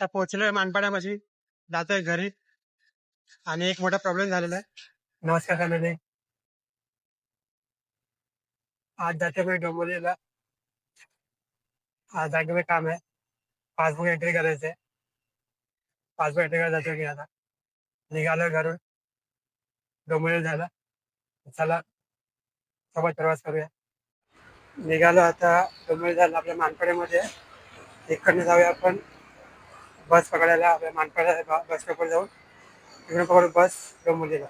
आता पोहोचलोय मानपाड्यापाशी, जातोय घरी आणि एक मोठा प्रॉब्लेम झालेला आहे. नमस्कार फॅमिली. आज जाते मी डोंबिवलीला. आज बँकेमध्ये काम आहे. पासबुक एंट्री करायचे. पासबुक एंट्री करायला जातोय मी आता. निघालो घरून डोंबिवलीला जायला. चला सोबत प्रवास करूया. निघालो आता डोंबिवली जायला आपल्या मानपाड्यामध्ये. इकडनं जाऊया आपण बस पकडायला आपल्या मानपाड्या बस स्टॉपवर जाऊन तिकडून पकडू बस डोंबिवलीला.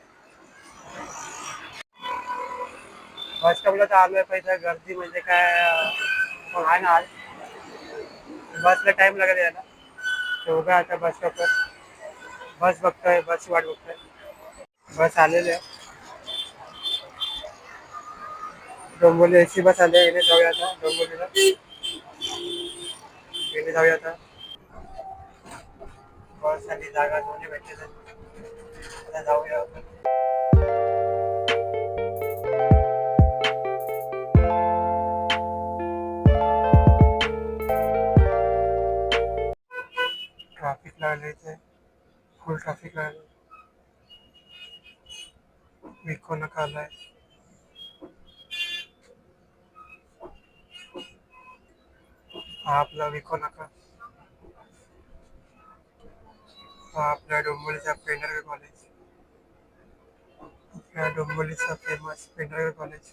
बस स्टॉपला तर आलोय, पाहिजे गर्दी म्हणजे काय पण आहे ना. आज बसला टाइम लागेल यायला. तर उभा आता बस स्टॉपवर बस बघतोय, बसची वाट बघतोय. बस आलेली आहे. डोंबिवली एसी बस आली आहे. येणे जाऊया आता डोंबिवलीला. येणे जाऊया आता. बस आणि जागा दोन्ही भेटले. आता जाऊया आपण. ट्रॅफिक लागले इथे, फुल ट्रॅफिक लागले. विको नका आलाय. हा आपला विको नका. हा आपल्या डोंबिवलीचा पेंढारकर कॉलेज. आपल्या डोंबिवलीचा फेमस पेंढारकर कॉलेज.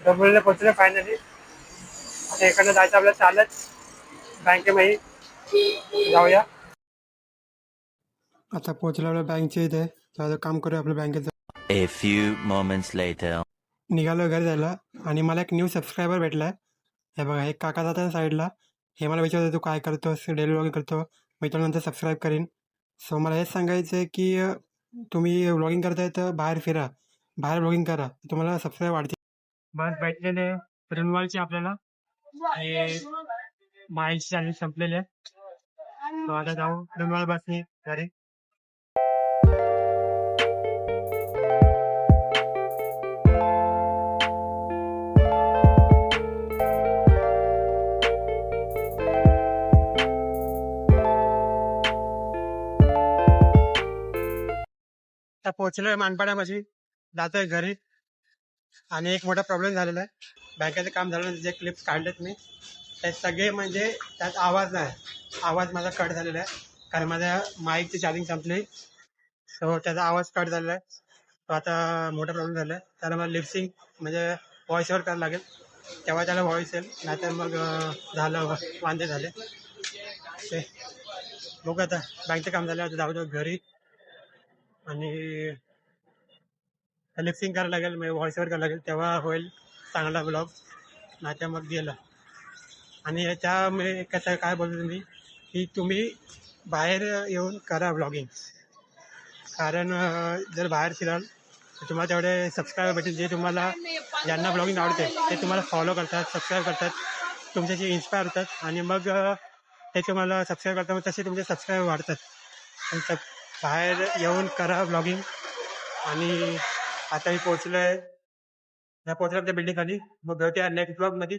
डोंबिवलीला पोहोचलो फायनली. आता इकडनं जायचं आपल्याला चालत बँकेमध्ये जाऊया. आता पोहोचलो आपल्या बँकच्या इथे. आता काम करूया आपल्या बँकेचं. A few moments later. निघालो घरी जायला आणि मला एक न्यू सबस्क्रायबर भेटलाय. हे बघा, एक काका जातात साईडला. हे मला विचारतो तू काय करतोस, डेली व्लॉगिंग करतो. मी तुला नंतर सबस्क्राईब करीन. सो मला हेच सांगायचं आहे की तुम्ही व्लॉगिंग करताय तर बाहेर फिरा, बाहेर व्लॉगिंग करा, तुम्हाला सबस्क्राईब वाढतील. बस भेटलेले रिन्युअलचे आपल्याला. हे माईल्स चॅनल संपलेले. तो आता जाऊ रिन्युअल बसने घरी. आता पोहोचलोय मानपाड्यापाशी, जातोय घरी आणि एक मोठा प्रॉब्लेम झालेला आहे. बँकेचं काम झालं, जे क्लिप्स काढलेत मी ते सगळे म्हणजे त्यात आवाज नाही. आवाज माझा कट झालेला आहे कारण माझ्या माईकची चार्जिंग संपली. सो त्याचा आवाज कट झालेला आहे. तो आता मोठा प्रॉब्लेम झाला आहे. त्याला मला लिपसिंग म्हणजे व्हॉइस ओव्हर करायला लागेल, तेव्हा त्याला व्हॉइस येईल. नाहीतर मग झालं, वांदे झाले ते. बघू आता बँकचं काम झालं, आता जाऊ घरी आणि लिपसिंग करायला लागेल, म्हणजे व्हॉइस ओव्हर करायला लागेल, तेव्हा होईल चांगला ब्लॉग. नाहीतर मग गेला. आणि त्यामुळे कसं काय बोलतो तुम्ही की तुम्ही बाहेर येऊन करा ब्लॉगिंग. कारण जर बाहेर फिराल तर तुम्हाला तेवढे सबस्क्रायबर भेटेल, जे तुम्हाला ज्यांना ब्लॉगिंग आवडते ते तुम्हाला फॉलो करतात, सबस्क्राईब करतात, तुमच्याशी इन्स्पायर होतात आणि मग ते तुम्हाला सबस्क्राईब करतात. मग तसे तुमचे सबस्क्राईबर वाढतात. पण बाहेर येऊन करा ब्लॉगिंग. आणि आता मी पोहोचलो आहे, पोहोचलो त्या बिल्डिंग खाली. मग भेटूया नेक्स्ट ब्लॉगमध्ये.